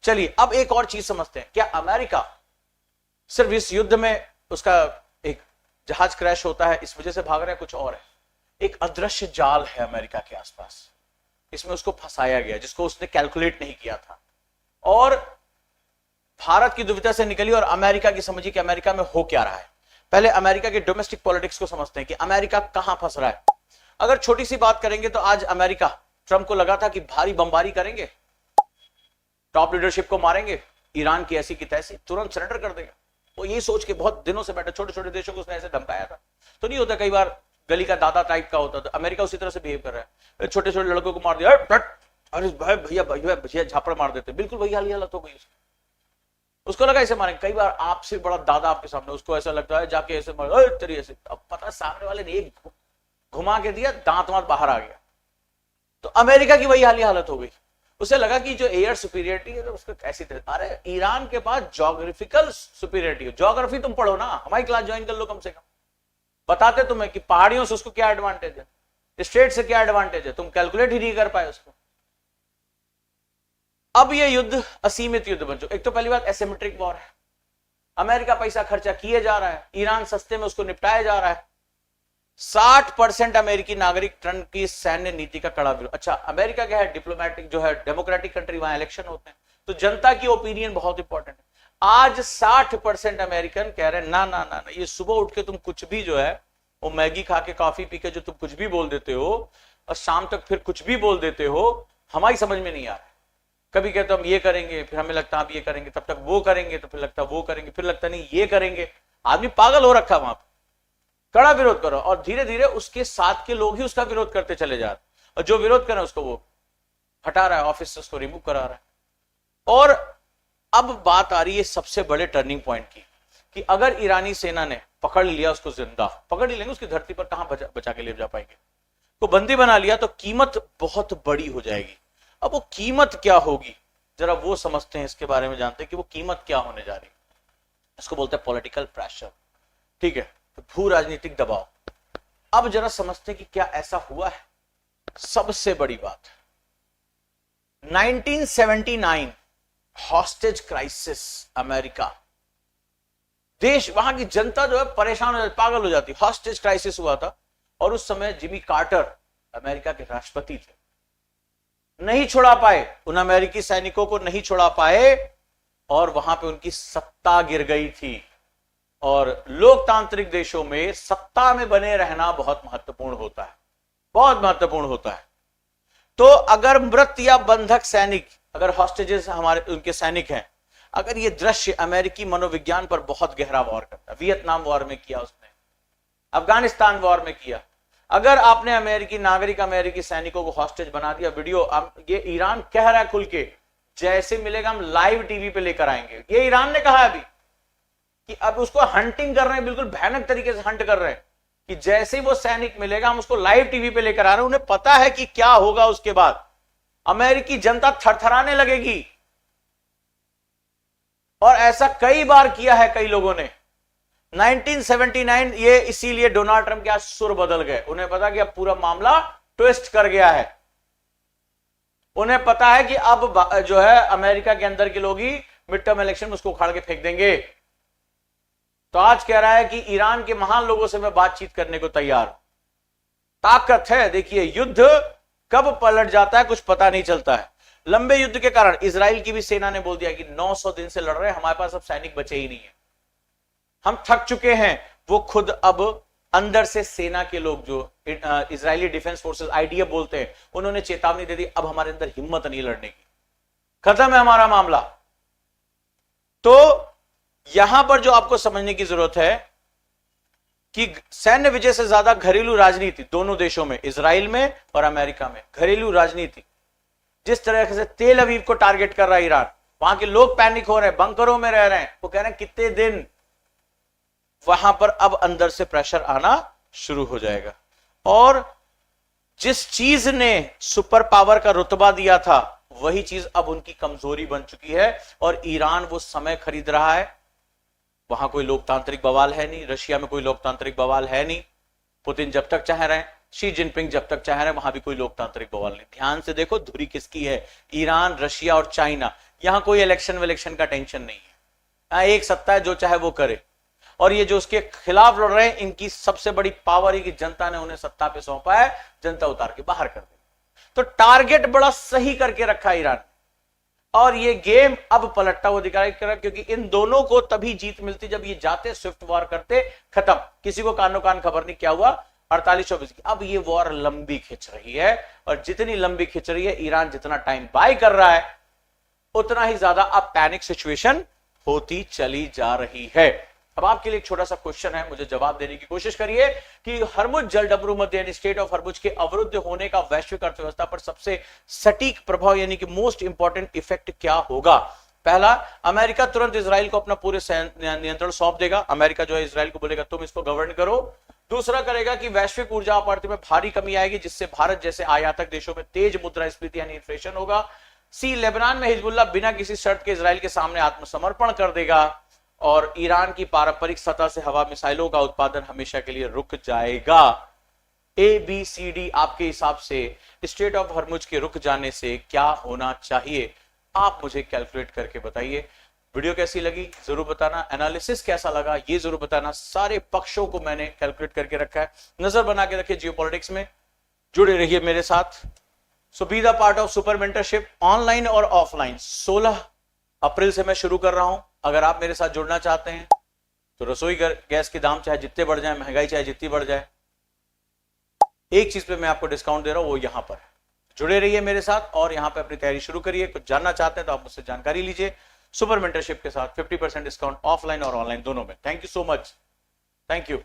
चलिए अब एक और चीज समझते हैं, क्या अमेरिका सिर्फ इस युद्ध में उसका एक जहाज क्रैश होता है इस वजह से भाग रहा है? कुछ और है, एक अदृश्य जाल है अमेरिका के आसपास, इसमें उसको फंसाया गया जिसको उसने कैलकुलेट नहीं किया था। और भारत की दुविधा से निकली और अमेरिका की समझी कि अमेरिका में हो क्या रहा है। पहले अमेरिका के डोमेस्टिक पॉलिटिक्स को समझते हैं कि अमेरिका कहां फंस रहा है। अगर छोटी सी बात करेंगे तो आज अमेरिका, ट्रंप को लगा था कि भारी बमबारी करेंगे, टॉप लीडरशिप को मारेंगे, ईरान की ऐसी की तैसी, तुरंत सरेंडर कर देगा। वो यही सोच के बहुत दिनों से बैठे, छोटे छोटे देशों को उसने ऐसे धमकाया था। तो नहीं होता, कई बार गली का दादा टाइप का होता, तो अमेरिका उसी तरह से बिहेव कर रहा है। छोटे छोटे लड़कों को मार दिया, अरे भाई भैया भैया भैया झापड़ मार देते, बिल्कुल वही हालत हो गई। उसको लगा ऐसे मारेंगे। कई बार आपसे बड़ा दादा आपके सामने, उसको ऐसा लगता है जाके ऐसे मार, तेरी ऐसे, अब पता सामने वाले ने एक घुमा के दिया, दांत वांत बाहर आ गया। तो अमेरिका की वही हालत हो गई। उसे लगा कि जो एयर सुपीरियरिटी है उसको कैसी तरह, अरे ईरान के पास ज्योग्राफिकल सुपीरियरिटी है। ज्योग्राफी तुम पढ़ो ना, हमारी क्लास ज्वाइन कर लो कम से कम, बताते तुम्हें कि पहाड़ियों से उसको क्या एडवांटेज है, स्टेट से क्या एडवांटेज है, तुम कैलकुलेट ही नहीं कर पाए उसको। अब ये युद्ध असीमित युद्ध बन चुका। एक तो पहली बात एसिमेट्रिक वॉर है, अमेरिका पैसा खर्चा किए जा रहा है, ईरान सस्ते में उसको निपटाया जा रहा है। 60% अमेरिकी नागरिक ट्रंप की सैन्य नीति का कड़ा विरोध। अच्छा, अमेरिका क्या है, डिप्लोमेटिक जो है, डेमोक्रेटिक कंट्री, वहां इलेक्शन होते हैं, तो जनता की ओपिनियन बहुत इंपॉर्टेंट है। आज 60% अमेरिकन कह रहे हैं ना ना ना, ये सुबह उठ के तुम कुछ भी जो है वो मैगी खा के कॉफी पी के जो तुम कुछ भी बोल देते हो और शाम तक फिर कुछ भी बोल देते हो, हमारी समझ में नहीं आ रहा है। कभी कहते हम ये करेंगे, फिर हमें लगता है आप ये करेंगे, तब तक वो करेंगे, तो फिर लगता वो करेंगे, फिर लगता नहीं ये करेंगे। आदमी पागल हो रखा वहां पर। कड़ा विरोध करो और धीरे धीरे उसके साथ के लोग ही उसका विरोध करते चले जा रहे, और जो विरोध कर रहे हैं उसको वो हटा रहा है, ऑफिस से उसको रिमूव करा रहा है। और अब बात आ रही है सबसे बड़े टर्निंग पॉइंट की, कि अगर ईरानी सेना ने पकड़ लिया उसको, जिंदा पकड़ ही लेंगे, उसकी धरती पर कहां बचा के ले जा पाएंगे, तो बंदी बना लिया तो कीमत बहुत बड़ी हो जाएगी। अब वो कीमत क्या होगी, जरा वो समझते हैं, इसके बारे में जानते हैं कि वो कीमत क्या होने जा रही है। इसको बोलते हैं पॉलिटिकल प्रेशर, ठीक है, तो भू राजनीतिक दबाव। अब जरा समझते हैं कि क्या ऐसा हुआ है। सबसे बड़ी बात, 1979 हॉस्टेज क्राइसिस, अमेरिका देश, वहां की जनता जो है परेशान हो जाती, पागल हो जाती। हॉस्टेज क्राइसिस हुआ था और उस समय जिमी कार्टर अमेरिका के राष्ट्रपति थे, नहीं छुड़ा पाए, उन अमेरिकी सैनिकों को नहीं छुड़ा पाए और वहां पे उनकी सत्ता गिर गई थी। और लोकतांत्रिक देशों में सत्ता में बने रहना बहुत महत्वपूर्ण होता है, बहुत महत्वपूर्ण होता है। तो अगर मृत या बंधक सैनिक, अगर हॉस्टेजेस हमारे उनके सैनिक हैं, अगर ये दृश्य अमेरिकी मनोविज्ञान पर बहुत गहरा वार करता है। वियतनाम वॉर में किया उसने, अफगानिस्तान वॉर में किया। अगर आपने अमेरिकी नागरिक, अमेरिकी सैनिकों को हॉस्टेज बना दिया, वीडियो ये ईरान कह रहा है खुल के, जैसे मिलेगा हम लाइव टीवी पे लेकर आएंगे। ये ईरान ने कहा अभी कि अब उसको हंटिंग कर रहे हैं, बिल्कुल भयानक तरीके से हंट कर रहे हैं, कि जैसे ही वो सैनिक मिलेगा हम उसको लाइव टीवी पे लेकर आ रहे हैं। उन्हें पता है कि क्या होगा उसके बाद, अमेरिकी जनता थरथराने लगेगी। और ऐसा कई बार किया है कई लोगों ने। 1979 ये इसीलिए डोनाल्ड ट्रंप के आज सुर बदल गए, उन्हें पता कि अब पूरा मामला ट्विस्ट कर गया है। उन्हें पता है कि अब जो है अमेरिका के अंदर के लोग ही मिड टर्म इलेक्शन में उसको उखाड़ के फेंक देंगे। तो आज कह रहा है कि ईरान के महान लोगों से मैं बातचीत करने को तैयार हूं। ताकत है। देखिए, युद्ध कब पलट जाता है कुछ पता नहीं चलता है। लंबे युद्ध के कारण इजराइल की भी सेना ने बोल दिया कि 900 दिन से लड़ रहे हैं, हमारे पास अब सैनिक बचे ही नहीं है, हम थक चुके हैं। वो खुद अब अंदर से सेना के लोग जो इजरायली डिफेंस फोर्सेस आईडीएफ बोलते हैं, उन्होंने चेतावनी दे दी, अब हमारे अंदर हिम्मत नहीं लड़ने की, खत्म है हमारा मामला। तो यहां पर जो आपको समझने की जरूरत है कि सैन्य विजय से ज्यादा घरेलू राजनीति दोनों देशों में, इजराइल में और अमेरिका में, घरेलू राजनीति जिस तरह से तेल अवीव को टारगेट कर रहा है ईरान, वहां के लोग पैनिक हो रहे हैं, बंकरों में रह रहे हैं, वो कह रहे हैं कितने दिन, वहां पर अब अंदर से प्रेशर आना शुरू हो जाएगा। और जिस चीज ने सुपर पावर का रुतबा दिया था वही चीज अब उनकी कमजोरी बन चुकी है और ईरान वो समय खरीद रहा है। वहां कोई लोकतांत्रिक बवाल है नहीं, रशिया में कोई लोकतांत्रिक बवाल है नहीं, पुतिन जब तक चाह रहे हैं, शी जिनपिंग जब तक चाह रहे हैं, वहां भी कोई लोकतांत्रिक बवाल नहीं। ध्यान से देखो धुरी किसकी है, ईरान, रशिया और चाइना, यहां कोई इलेक्शन का टेंशन नहीं है। यहां एक सत्ता है, जो चाहे वो करे। और ये जो उसके खिलाफ लड़ रहे हैं, इनकी सबसे बड़ी पावर है कि जनता ने उन्हें सत्ता पे सौंपा है, जनता उतार के बाहर कर देगी। तो टारगेट बड़ा सही करके रखा है ईरान, और ये गेम अब पलटता हुआ दिखाई दे रहा है, क्योंकि इन दोनों को तभी जीत मिलती जब ये जाते स्विफ्ट वॉर करते, खत्म, किसी को कानो कान खबर नहीं क्या हुआ 48-24 की। अब ये वॉर लंबी खिंच रही है, और जितनी लंबी खिंच रही है, ईरान जितना टाइम बाय कर रहा है, उतना ही ज्यादा अब पैनिक सिचुएशन होती चली जा रही है। अब आपके लिए एक छोटा सा क्वेश्चन है, मुझे जवाब देने की कोशिश करिए कि हरमुज जल डमरू मध्य यानी स्टेट ऑफ हरमुज के अवरुद्ध होने का वैश्विक अर्थव्यवस्था पर सबसे सटीक प्रभाव यानी कि मोस्ट इंपॉर्टेंट इफेक्ट क्या होगा। पहला, अमेरिका तुरंत इजराइल को अपना पूरे नियंत्रण सौंप देगा। अमेरिका जो है इजराइल को बोलेगा तुम इसको गवर्न करो। दूसरा करेगा कि वैश्विक ऊर्जा आपूर्ति में भारी कमी आएगी, जिससे भारत जैसे आयातक देशों में तेज मुद्रास्फीति यानी इन्फ्लेशन होगा। सी, लेबनान में हिजबुल्लाह बिना किसी शर्त के इजराइल के सामने आत्मसमर्पण कर देगा, और ईरान की पारंपरिक सतह से हवा मिसाइलों का उत्पादन हमेशा के लिए रुक जाएगा। ए बी सी डी, आपके हिसाब से स्टेट ऑफ हरमुज के रुक जाने से क्या होना चाहिए, आप मुझे कैलकुलेट करके बताइए। वीडियो कैसी लगी जरूर बताना, एनालिसिस कैसा लगा ये जरूर बताना। सारे पक्षों को मैंने कैलकुलेट करके रखा है, नजर बना के रखिए जियोपॉलिटिक्स में, जुड़े रहिए मेरे साथ। So be the part of super mentorship, online और ऑफलाइन। 16 अप्रैल से मैं शुरू कर रहा हूं। अगर आप मेरे साथ जुड़ना चाहते हैं तो रसोई गैस के दाम चाहे जितने बढ़ जाए, महंगाई चाहे जितनी बढ़ जाए, एक चीज पे मैं आपको डिस्काउंट दे रहा हूं, वो यहां पर। जुड़े रहिए मेरे साथ और यहां पे अपनी तैयारी शुरू करिए। कुछ जानना चाहते हैं तो आप मुझसे जानकारी लीजिए। सुपर मेंटरशिप के साथ 50% डिस्काउंट ऑफलाइन और ऑनलाइन दोनों में। Thank you so much, thank you.